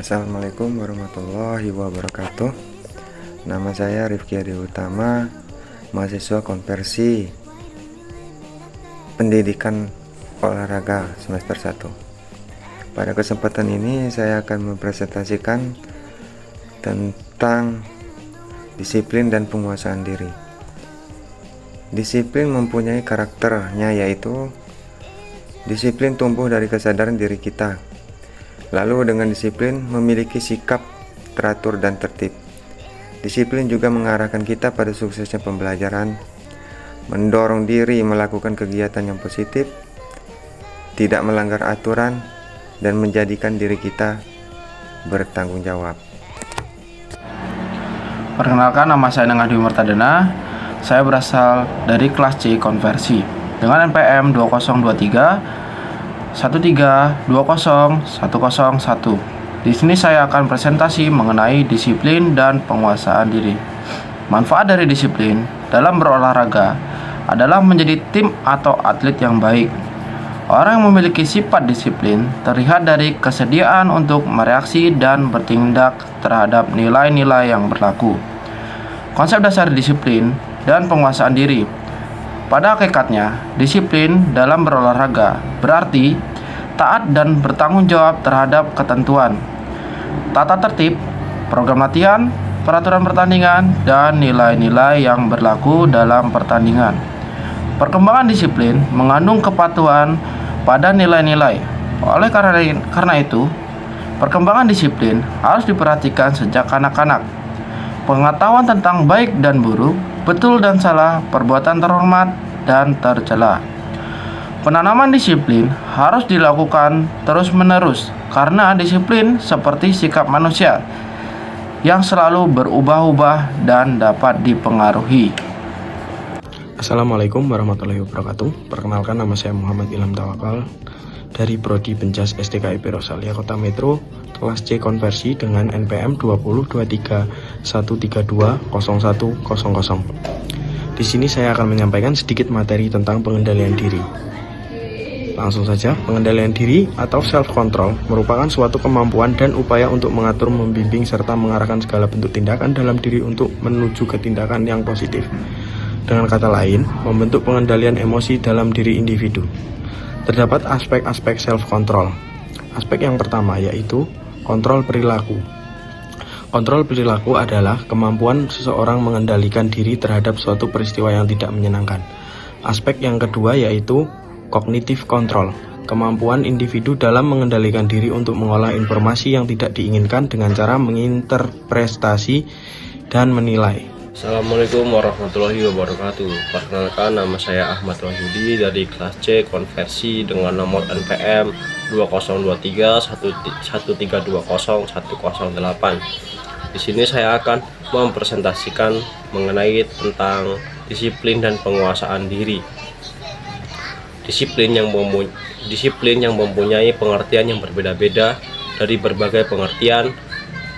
Assalamualaikum warahmatullahi wabarakatuh. Nama saya Rifki Adi Utama, mahasiswa konversi pendidikan olahraga semester 1. Pada kesempatan ini saya akan mempresentasikan tentang disiplin dan penguasaan diri. Disiplin mempunyai karakternya, yaitu disiplin tumbuh dari kesadaran diri kita. Lalu dengan disiplin memiliki sikap teratur dan tertib. Disiplin juga mengarahkan kita pada suksesnya pembelajaran, mendorong diri melakukan kegiatan yang positif, tidak melanggar aturan, dan menjadikan diri kita bertanggung jawab. Perkenalkan, nama saya Nengah Dwi Mertadana. Saya berasal dari kelas C konversi dengan NPM 2023 1320101. Di sini saya akan presentasi mengenai disiplin dan penguasaan diri. Manfaat dari disiplin dalam berolahraga adalah menjadi tim atau atlet yang baik. Orang yang memiliki sifat disiplin terlihat dari kesediaan untuk mereaksi dan bertindak terhadap nilai-nilai yang berlaku. Konsep dasar disiplin dan penguasaan diri. Pada hakikatnya, disiplin dalam berolahraga berarti taat dan bertanggung jawab terhadap ketentuan, tata tertib, program latihan, peraturan pertandingan, dan nilai-nilai yang berlaku dalam pertandingan. Perkembangan disiplin mengandung kepatuhan pada nilai-nilai. Oleh karena itu, perkembangan disiplin harus diperhatikan sejak kanak-kanak. Pengetahuan tentang baik dan buruk, betul dan salah, perbuatan terhormat dan tercela. Penanaman disiplin harus dilakukan terus-menerus karena disiplin seperti sikap manusia yang selalu berubah-ubah dan dapat dipengaruhi. Assalamualaikum warahmatullahi wabarakatuh. Perkenalkan, nama saya Muhammad Ilham Tawakal dari Prodi Penjas STKIP Rosalia Kota Metro, kelas C konversi dengan NPM 2023132100. Di sini saya akan menyampaikan sedikit materi tentang pengendalian diri. Langsung saja, pengendalian diri atau self-control merupakan suatu kemampuan dan upaya untuk mengatur, membimbing, serta mengarahkan segala bentuk tindakan dalam diri untuk menuju ke tindakan yang positif. Dengan kata lain, membentuk pengendalian emosi dalam diri individu. Terdapat aspek-aspek self-control. Aspek yang pertama yaitu kontrol perilaku. Kontrol perilaku adalah kemampuan seseorang mengendalikan diri terhadap suatu peristiwa yang tidak menyenangkan. Aspek yang kedua yaitu kognitif kontrol, kemampuan individu dalam mengendalikan diri untuk mengolah informasi yang tidak diinginkan dengan cara menginterpretasi dan menilai. Assalamualaikum warahmatullahi wabarakatuh. Perkenalkan, nama saya Ahmad Wahyudi dari kelas C konversi dengan nomor NPM 202313201008. Di sini saya akan mempresentasikan mengenai tentang disiplin dan penguasaan diri. Disiplin yang mempunyai pengertian yang berbeda-beda. Dari berbagai pengertian,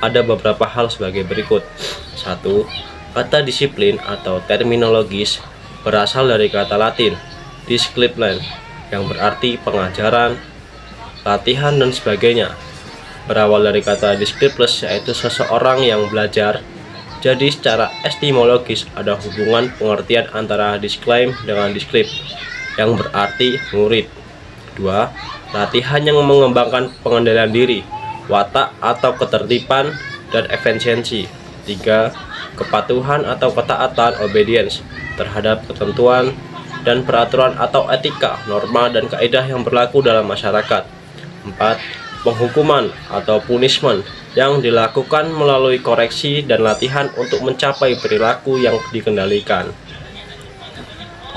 ada beberapa hal sebagai berikut. 1. Kata disiplin atau terminologis berasal dari kata Latin discipline yang berarti pengajaran, latihan, dan sebagainya. Berawal dari kata disciples, yaitu seseorang yang belajar. Jadi secara etimologis ada hubungan pengertian antara disclaim dengan discipline yang berarti murid. 2. Latihan yang mengembangkan pengendalian diri, watak atau ketertiban dan efisiensi. 3. Kepatuhan atau ketaatan, obedience, terhadap ketentuan dan peraturan atau etika, norma, dan kaidah yang berlaku dalam masyarakat. 4. Penghukuman atau punishment yang dilakukan melalui koreksi dan latihan untuk mencapai perilaku yang dikendalikan.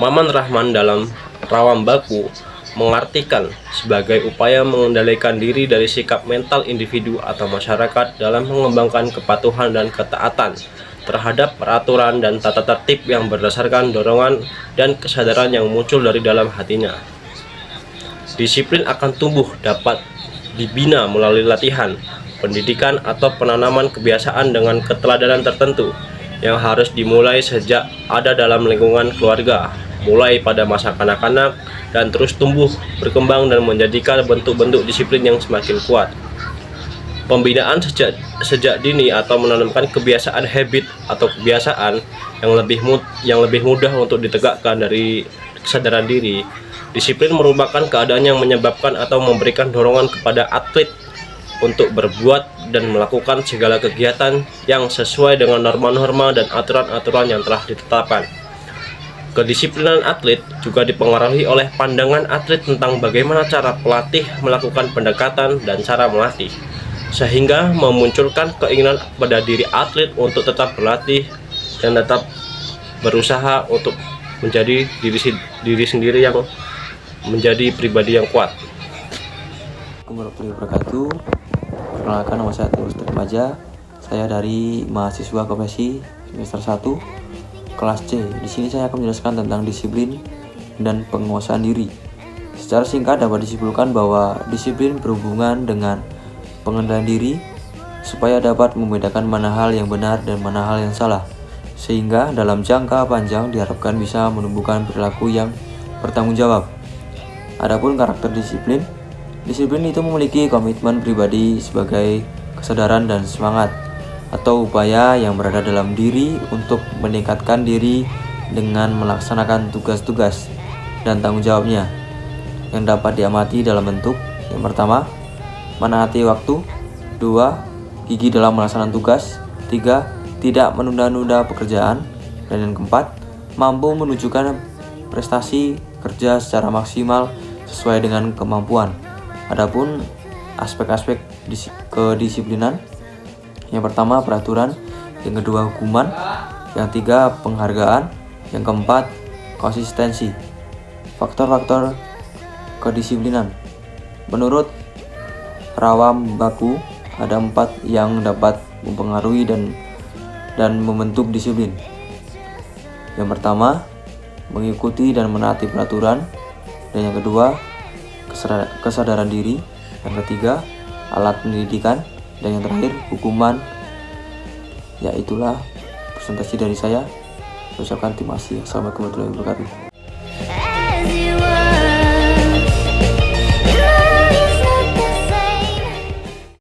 Maman Rahman dalam Rawam Baku mengartikan sebagai upaya mengendalikan diri dari sikap mental individu atau masyarakat dalam mengembangkan kepatuhan dan ketaatan terhadap peraturan dan tata tertib yang berdasarkan dorongan dan kesadaran yang muncul dari dalam hatinya. Disiplin akan tumbuh dapat dibina melalui latihan, pendidikan, atau penanaman kebiasaan dengan keteladanan tertentu yang harus dimulai sejak ada dalam lingkungan keluarga, mulai pada masa kanak-kanak dan terus tumbuh, berkembang, dan menjadikan bentuk-bentuk disiplin yang semakin kuat. Pembinaan sejak dini atau menanamkan kebiasaan habit atau kebiasaan yang lebih mudah untuk ditegakkan dari kesadaran diri. Disiplin merupakan keadaan yang menyebabkan atau memberikan dorongan kepada atlet untuk berbuat dan melakukan segala kegiatan yang sesuai dengan norma-norma dan aturan-aturan yang telah ditetapkan. Kedisiplinan atlet juga dipengaruhi oleh pandangan atlet tentang bagaimana cara pelatih melakukan pendekatan dan cara melatih, sehingga memunculkan keinginan pada diri atlet untuk tetap berlatih dan tetap berusaha untuk menjadi diri sendiri yang menjadi pribadi yang kuat. Assalamualaikum warahmatullahi wabarakatuh. Perkenalkan, nama saya Tulus Remaja. Saya dari mahasiswa profesi semester 1 kelas C. Di sini saya akan menjelaskan tentang disiplin dan penguasaan diri. Secara singkat dapat disimpulkan bahwa disiplin berhubungan dengan pengendalian diri supaya dapat membedakan mana hal yang benar dan mana hal yang salah, sehingga dalam jangka panjang diharapkan bisa menumbuhkan perilaku yang bertanggung jawab. Adapun karakter disiplin itu memiliki komitmen pribadi sebagai kesadaran dan semangat atau upaya yang berada dalam diri untuk meningkatkan diri dengan melaksanakan tugas-tugas dan tanggung jawabnya yang dapat diamati dalam bentuk yang pertama, menaati waktu, 2, gigih dalam melaksanakan tugas, 3, tidak menunda-nunda pekerjaan, dan yang keempat, mampu menunjukkan prestasi kerja secara maksimal sesuai dengan kemampuan. Adapun aspek-aspek kedisiplinan, yang pertama peraturan, yang kedua hukuman, yang tiga penghargaan, yang keempat konsistensi. Faktor-faktor kedisiplinan menurut Rawam Baku ada 4 yang dapat mempengaruhi dan membentuk disiplin. Yang pertama, mengikuti dan menaati peraturan, dan yang kedua, kesadaran diri, yang ketiga, alat pendidikan, dan yang terakhir, hukuman. Ya, itulah presentasi dari saya. Ucapkan terima kasih. Assalamualaikum warahmatullahi wabarakatuh.